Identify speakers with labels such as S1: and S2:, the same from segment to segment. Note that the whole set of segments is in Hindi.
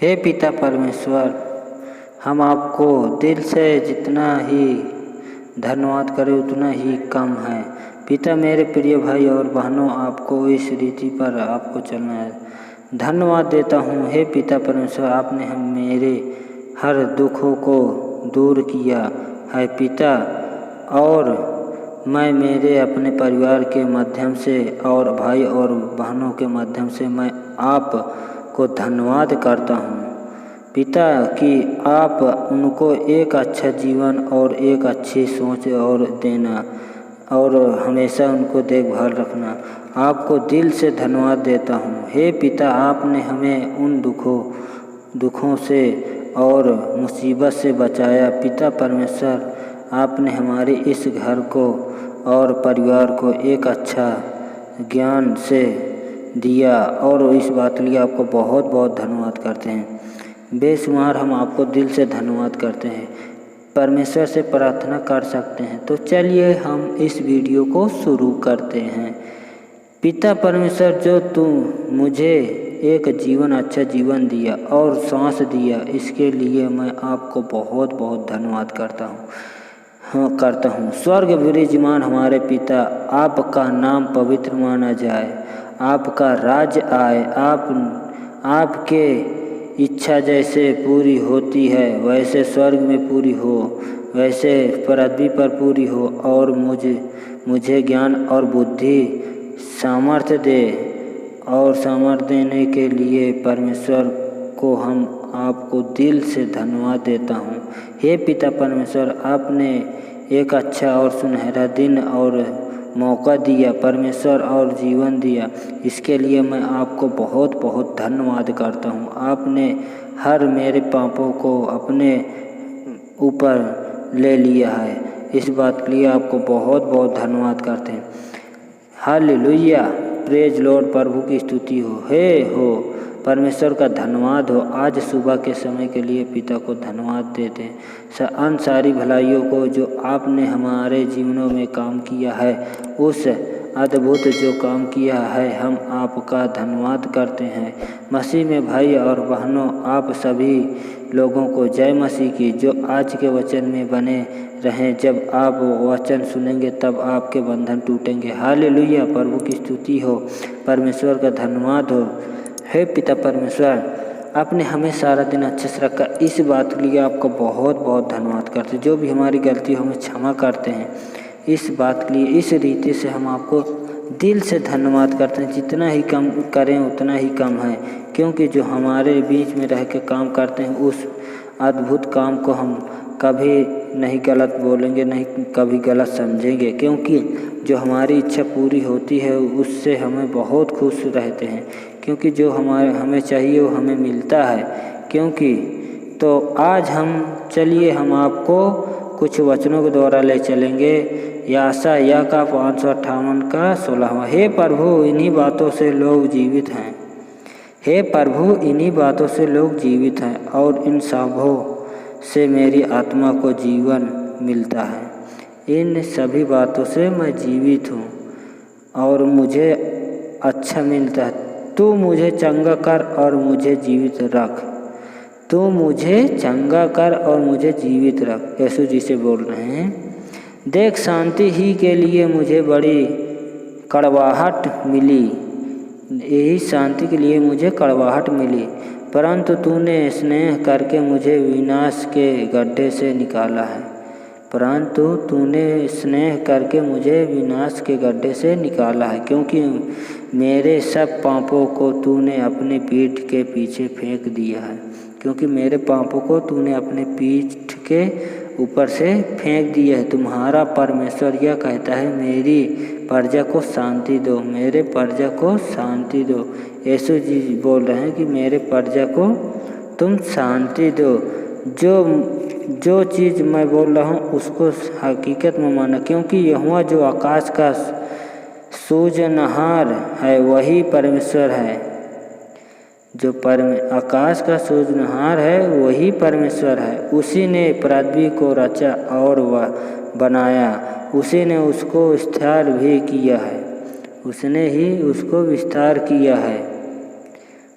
S1: हे पिता परमेश्वर, हम आपको दिल से जितना ही धन्यवाद करें उतना ही कम है। पिता, मेरे प्रिय भाई और बहनों, आपको इस रीति पर आपको चलना है। धन्यवाद देता हूँ हे पिता परमेश्वर, आपने मेरे हर दुखों को दूर किया है पिता, और मैं मेरे अपने परिवार के माध्यम से और भाई और बहनों के माध्यम से मैं आपको धन्यवाद करता हूँ पिता कि आप उनको एक अच्छा जीवन और एक अच्छी सोच और देना और हमेशा उनको देखभाल रखना। आपको दिल से धन्यवाद देता हूँ हे पिता, आपने हमें उन दुखों से और मुसीबत से बचाया। पिता परमेश्वर, आपने हमारे इस घर को और परिवार को एक अच्छा ज्ञान से दिया और इस बात के लिए आपको बहुत बहुत धन्यवाद करते हैं। बेशुमार हम आपको दिल से धन्यवाद करते हैं। परमेश्वर से प्रार्थना कर सकते हैं। तो चलिए हम इस वीडियो को शुरू करते हैं। पिता परमेश्वर, जो तुम मुझे एक अच्छा जीवन दिया और सांस दिया, इसके लिए मैं आपको बहुत बहुत धन्यवाद करता हूँ। स्वर्ग विराजमान हमारे पिता, आपका नाम पवित्र माना जाए, आपका राज्य आए, आपके इच्छा जैसे पूरी होती है वैसे स्वर्ग में पूरी हो, वैसे पृथ्वी पर पूरी हो। और मुझे ज्ञान और बुद्धि सामर्थ्य दे, और सामर्थ्य देने के लिए परमेश्वर को हम आपको दिल से धन्यवाद देता हूँ। हे पिता परमेश्वर, आपने एक अच्छा और सुनहरा दिन और मौका दिया परमेश्वर और जीवन दिया, इसके लिए मैं आपको बहुत बहुत धन्यवाद करता हूँ। आपने हर मेरे पापों को अपने ऊपर ले लिया है, इस बात के लिए आपको बहुत बहुत धन्यवाद करते हैं। हालेलुया, प्रेज लॉर्ड, प्रभु की स्तुति हो परमेश्वर का धन्यवाद हो। आज सुबह के समय के लिए पिता को धन्यवाद देते हैं। अन सारी भलाइयों को जो आपने हमारे जीवनों में काम किया है, उस अद्भुत जो काम किया है, हम आपका धन्यवाद करते हैं। मसीह में भाई और बहनों, आप सभी लोगों को जय मसीह की, जो आज के वचन में बने रहें। जब आप वचन सुनेंगे तब आपके बंधन टूटेंगे। हालेलुया, प्रभु की स्तुति हो, परमेश्वर का धन्यवाद हो। हे पिता परमेश्वर, आपने हमें सारा दिन अच्छे से रखा, इस बात के लिए आपको बहुत बहुत धन्यवाद करते हैं। जो भी हमारी गलती हमें क्षमा करते हैं, इस बात के लिए इस रीति से हम आपको दिल से धन्यवाद करते हैं। जितना ही कम करें उतना ही कम है, क्योंकि जो हमारे बीच में रह के काम करते हैं, उस अद्भुत काम को हम कभी नहीं गलत बोलेंगे, नहीं कभी गलत समझेंगे, क्योंकि जो हमारी इच्छा पूरी होती है उससे हमें बहुत खुश रहते हैं, क्योंकि जो हमें चाहिए वो हमें मिलता है। क्योंकि तो आज हम आपको कुछ वचनों के द्वारा ले चलेंगे। यशायाह का 558 का 16वां। हे प्रभु, इन्हीं बातों से लोग जीवित हैं। हे प्रभु, इन्हीं बातों से लोग जीवित हैं, और इन सबों से मेरी आत्मा को जीवन मिलता है। इन सभी बातों से मैं जीवित हूँ और मुझे अच्छा मिलता है। तू मुझे चंगा कर और मुझे जीवित रख। तू मुझे चंगा कर और मुझे जीवित रख। यीशु जी से बोल रहे हैं। देख, शांति ही के लिए मुझे बड़ी कड़वाहट मिली, यही शांति के लिए मुझे कड़वाहट मिली, परंतु तूने स्नेह करके मुझे विनाश के गड्ढे से निकाला है। परंतु तूने स्नेह करके मुझे विनाश के गड्ढे से निकाला है, क्योंकि मेरे सब पापों को तूने अपने पीठ के पीछे फेंक दिया है। क्योंकि मेरे पापों को तूने अपने पीठ के ऊपर से फेंक दिया है। तुम्हारा परमेश्वर यह कहता है, मेरी प्रजा को शांति दो, मेरे प्रजा को शांति दो। यीशु जी बोल रहे हैं कि मेरे प्रजा को तुम शांति दो। जो चीज़ मैं बोल रहा हूँ उसको हकीकत में माना, क्योंकि यहोवा जो आकाश का सूरजनहार है वही परमेश्वर है। जो आकाश का सूरजनहार है वही परमेश्वर है। उसी ने पृथ्वी को रचा और वह बनाया। उसी ने उसको विस्तार भी किया है। उसने ही उसको विस्तार किया है।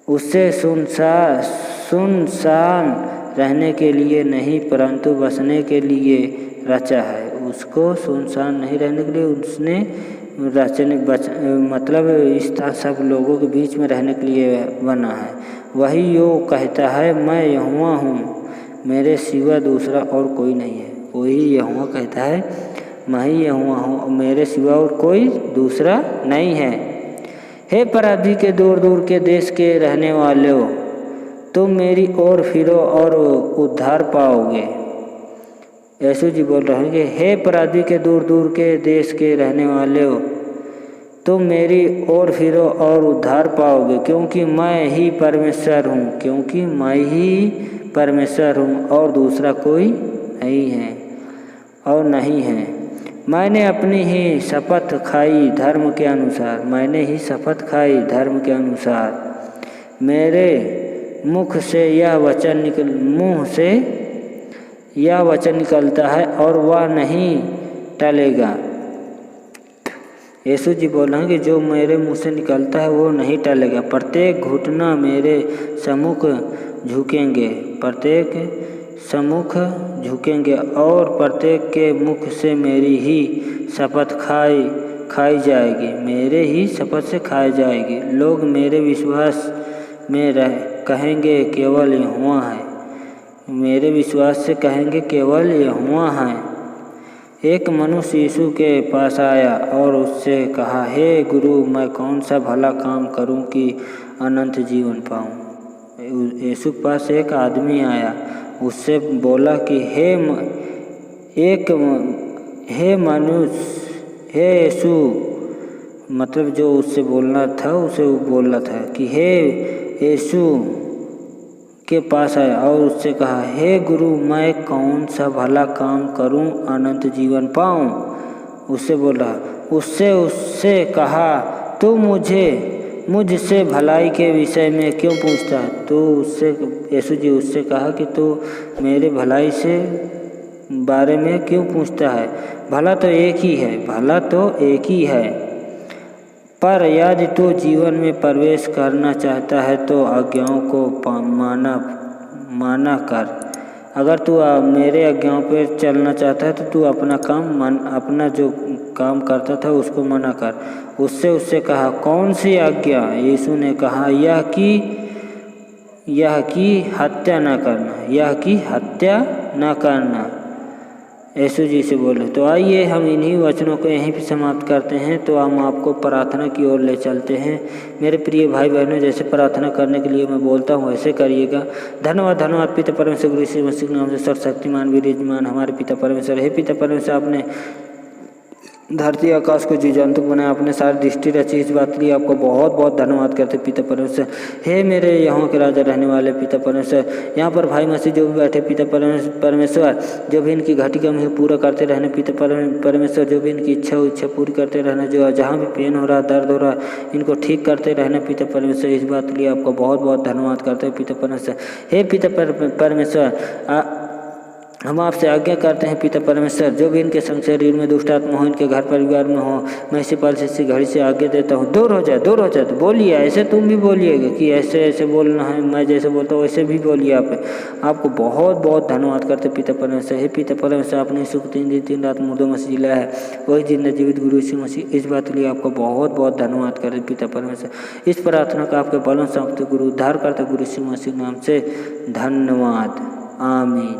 S1: उससे सुनसान रहने के लिए नहीं परंतु बसने के लिए रचा है। उसको सुनसान नहीं रहने के लिए उसने मतलब इस सब लोगों के बीच में रहने के लिए बना है। वही यो कहता है मैं यहोवा हूँ, मेरे सिवा दूसरा और कोई नहीं है। वही यहोवा कहता है मैं ही यहोवा हूँ और मेरे सिवा और कोई दूसरा नहीं है। हे पराधी के दूर दूर के देश के रहने वालों, तुम मेरी ओर फिरो और उद्धार पाओगे। यीशु जी बोल रहे हैं कि हे पराधी के दूर दूर के देश के रहने वालों, तुम मेरी ओर फिरो और उद्धार पाओगे, क्योंकि मैं ही परमेश्वर हूँ, क्योंकि मैं ही परमेश्वर हूँ और दूसरा कोई नहीं है और नहीं है। मैंने अपनी ही शपथ खाई धर्म के अनुसार, मैंने ही शपथ खाई धर्म के अनुसार। मेरे मुँह से यह वचन निकलता है और वह नहीं टलेगा। यीशु जी बोल रहे हैं कि जो मेरे मुँह से निकलता है वो नहीं टलेगा। प्रत्येक घुटना मेरे सम्मुख झुकेंगे, प्रत्येक सम्मुख झुकेंगे और प्रत्येक के मुख से मेरी ही शपथ खाई जाएगी, मेरे ही शपथ से खाई जाएगी। लोग मेरे विश्वास में कहेंगे केवल यहोवा है, मेरे विश्वास से कहेंगे केवल यहोवा है। एक मनुष्य यीशु के पास आया और उससे कहा, हे गुरु, मैं कौन सा भला काम करूं कि अनंत जीवन पाऊं। यीशु के पास एक आदमी आया, उससे बोला कि हे मनुष्य, हे यीशु, मतलब जो उससे बोलना था उसे वो बोलना था कि हे यीशु के पास आया और उससे कहा, हे गुरु, मैं कौन सा भला काम करूं अनंत जीवन पाऊं। उससे बोल रहा, उससे कहा, तू मुझसे भलाई के विषय में क्यों पूछता है। तो यीशु जी उससे कहा कि तू मेरे भलाई से बारे में क्यों पूछता है। भला तो एक ही है, पर यदि तू जीवन में प्रवेश करना चाहता है तो आज्ञाओं को माना कर। अगर तू मेरे आज्ञाओं पर चलना चाहता है तो तू अपना जो काम करता था उसको मना कर। उससे कहा, कौन सी आज्ञा। यीशु ने कहा, यह कि हत्या न करना। यीशु जी से बोले। तो आइए हम इन्हीं वचनों को यहीं पर समाप्त करते हैं। तो हम आपको प्रार्थना की ओर ले चलते हैं। मेरे प्रिय भाई बहनों, जैसे प्रार्थना करने के लिए मैं बोलता हूँ वैसे करिएगा। धन्यवाद पिता परमेश्वर, गुरु यीशु मसीह के नाम से सर्वशक्तिमान विराजमान हमारे पिता परमेश्वर। हे पिता परमेश्वर, आपने धरती आकाश को जीव जंतु बनाया, आपने सारी दृष्टि रची, इस बात के लिए आपको बहुत बहुत धन्यवाद करते पिता परमेश्वर। हे मेरे यहाँ के राजा रहने वाले पिता परमेश्वर, यहाँ पर भाई मसीह जो भी बैठे पिता परमेश्वर, जो भी इनकी घटी कमी है पूरा करते रहने पिता परमेश्वर, जो भी इनकी इच्छा पूरी करते रहना, जो जहाँ भी पेन हो रहा है, दर्द हो रहा है, इनको ठीक करते रहना पिता परमेश्वर। इस बात के लिए आपको बहुत बहुत धन्यवाद करते हैं पिता परमेश्वर। हे पिता परमेश्वर, हम आपसे आज्ञा करते हैं पिता परमेश्वर, जो भी इनके संग शरीर में दुष्ट आत्मा हो, इनके घर परिवार में हो, मैं इसी पाल से इसी घड़ी से आज्ञा देता हूँ, दूर हो जाए। तो बोलिए, ऐसे तुम भी बोलिएगा कि ऐसे बोलना है, मैं जैसे बोलता हूँ वैसे भी बोलिए। आपको बहुत बहुत धन्यवाद करते पिता परमेश्वर। हे पिता परमेश्वर, आपने यीशु को 3 दिन 3 रात मुर्दों में से जिलाया है, वही जिंदा जीवित गुरु यीशु मसीह। इस बात के लिए आपको बहुत बहुत धन्यवाद करते पिता परमेश्वर। इस प्रार्थना का आपके बलों से गुरु उद्धार करते गुरु यीशु मसीह नाम से धन्यवाद। आमीन।